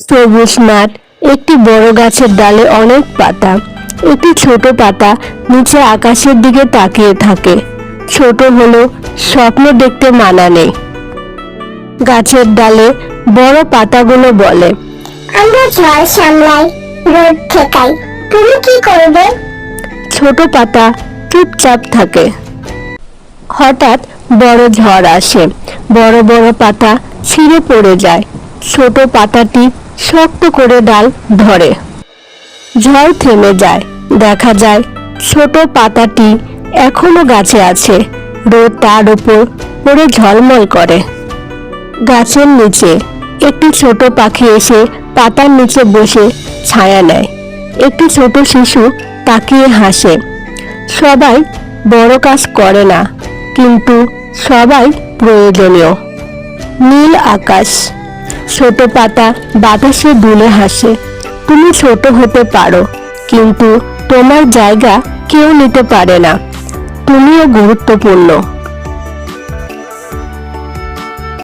সবুজ মাঠ, একটি বড় গাছের ডালে অনেক পাতা। একটি ছোট পাতা নিচে আকাশের দিকে তাকিয়ে থাকে। ছোট হলো, স্বপ্ন দেখতে মানা নেই। গাছের ডালে বড় পাতাগুলো বলে, আমরা ঝড় সামলাই, রোদ ঠেকাই, তুমি কি করবে? ছোট পাতা চুপচাপ থাকে। হঠাৎ বড় ঝড় আসে, বড় বড় পাতা ছিঁড়ে পড়ে যায়। ছোট পাতাটি শক্ত করে ডাল ধরে। ঝড় থেমে যায়, দেখা যায় ছোট পাতাটি এখনো গাছে আছে। রোদ তার উপর পড়ে ঝলমল করে। গাছের নিচে একটি ছোট পাখি এসে পাতার নিচে বসে ছায়া নেয়। একটি ছোট শিশু তাকিয়ে হাসে। সবাই বড় কাজ করে না, কিন্তু সবাই প্রয়োজনীয়। নীল আকাশ, ছোট পাতা বাতাসে দুলে হাসে। তুমি ছোট হতে পারো, কিন্তু তোমার জায়গা কেউ নিতে পারে না। তুমিও গুরুত্বপূর্ণ।